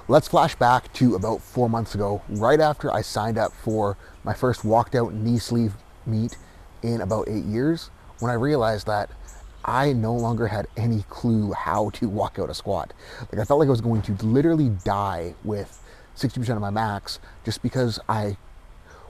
Let's flash back to about 4 months ago, right after I signed up for my first walked out knee sleeve meet in about 8 years, when I realized that I no longer had any clue how to walk out a squat. Like, I felt like I was going to literally die with 60% of my max just because I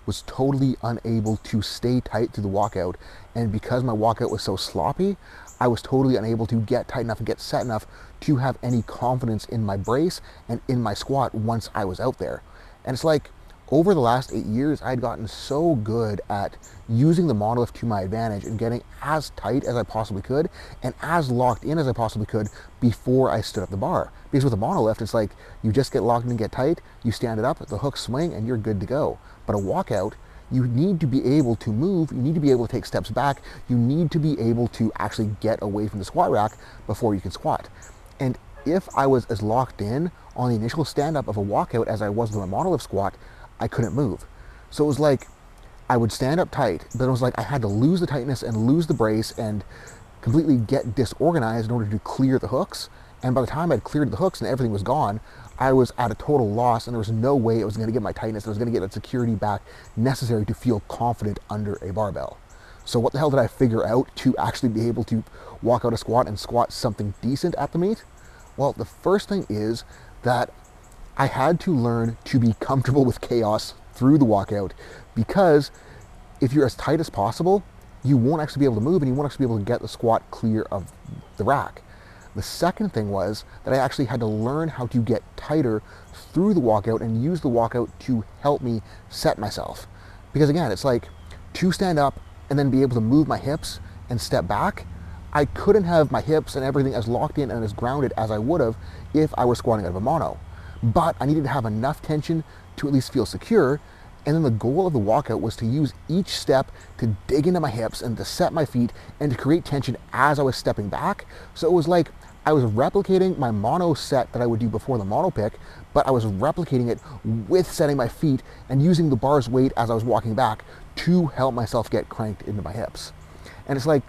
was totally unable to stay tight through the walkout. And because my walkout was so sloppy, I was totally unable to get tight enough and get set enough to have any confidence in my brace and in my squat once I was out there. And it's like, over the last 8 years, I had gotten so good at using the monolift to my advantage and getting as tight as I possibly could and as locked in as I possibly could before I stood up the bar. Because with a monolift, it's like you just get locked in and get tight, you stand it up, the hook swing, and you're good to go. But a walkout, you need to be able to move, you need to be able to take steps back, you need to be able to actually get away from the squat rack before you can squat. And if I was as locked in on the initial stand-up of a walkout as I was with a monolift squat, I couldn't move. So it was like I would stand up tight, but it was like I had to lose the tightness and lose the brace and completely get disorganized in order to clear the hooks. And by the time I'd cleared the hooks and everything was gone, I was at a total loss, and there was no way it was going to get my tightness, I was going to get that security back necessary to feel confident under a barbell. So what the hell did I figure out to actually be able to walk out a squat and squat something decent at the meet? Well, the first thing is that I had to learn to be comfortable with chaos through the walkout, because if you're as tight as possible, you won't actually be able to move and you won't actually be able to get the squat clear of the rack. The second thing was that I actually had to learn how to get tighter through the walkout and use the walkout to help me set myself. Because again, it's like to stand up and then be able to move my hips and step back, I couldn't have my hips and everything as locked in and as grounded as I would have if I were squatting out of a mono. But I needed to have enough tension to at least feel secure. And then the goal of the walkout was to use each step to dig into my hips and to set my feet and to create tension as I was stepping back. So it was like I was replicating my mono set that I would do before the mono pick, but I was replicating it with setting my feet and using the bar's weight as I was walking back to help myself get cranked into my hips. And it's like,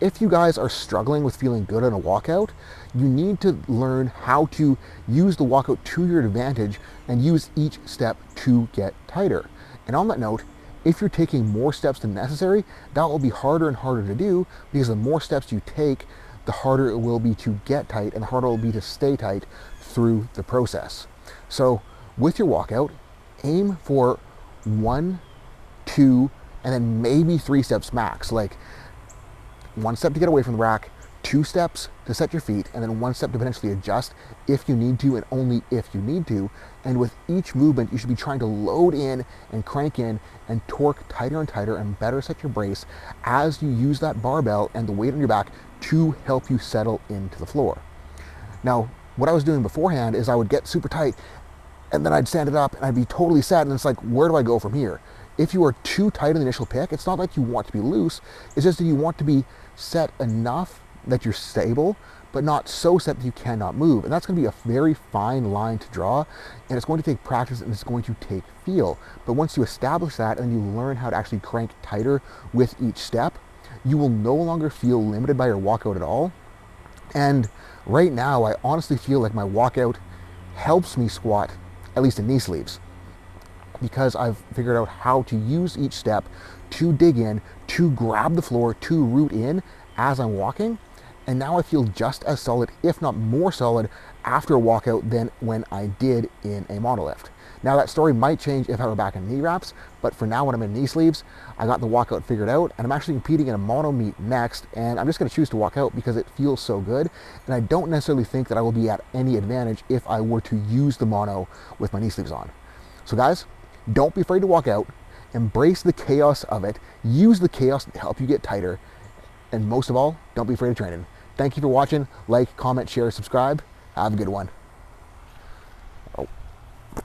if you guys are struggling with feeling good on a walkout, you need to learn how to use the walkout to your advantage and use each step to get tighter. And on that note, if you're taking more steps than necessary, that will be harder and harder to do, because the more steps you take, the harder it will be to get tight and the harder it will be to stay tight through the process. So with your walkout, aim for 1, 2, and then maybe 3 steps max. Like 1 step to get away from the rack, 2 steps to set your feet, and then 1 step to potentially adjust if you need to and only if you need to. And with each movement, you should be trying to load in and crank in and torque tighter and tighter and better set your brace as you use that barbell and the weight on your back to help you settle into the floor. Now, what I was doing beforehand is I would get super tight and then I'd stand it up and I'd be totally set, and it's like, where do I go from here? If you are too tight in the initial pick, it's not like you want to be loose, it's just that you want to be set enough that you're stable, but not so set that you cannot move. And that's going to be a very fine line to draw, and it's going to take practice and it's going to take feel. But once you establish that and you learn how to actually crank tighter with each step, you will no longer feel limited by your walkout at all. And right now, I honestly feel like my walkout helps me squat, at least in knee sleeves, because I've figured out how to use each step to dig in, to grab the floor, to root in as I'm walking. And now I feel just as solid, if not more solid, after a walkout than when I did in a monolift. Now that story might change if I were back in knee wraps, but for now when I'm in knee sleeves, I got the walkout figured out, and I'm actually competing in a mono meet next, and I'm just going to choose to walk out because it feels so good, and I don't necessarily think that I will be at any advantage if I were to use the mono with my knee sleeves on. So guys, don't be afraid to walk out, embrace the chaos of it, use the chaos to help you get tighter, and most of all, don't be afraid of training. Thank you for watching. Like, comment, share, subscribe. Have a good one.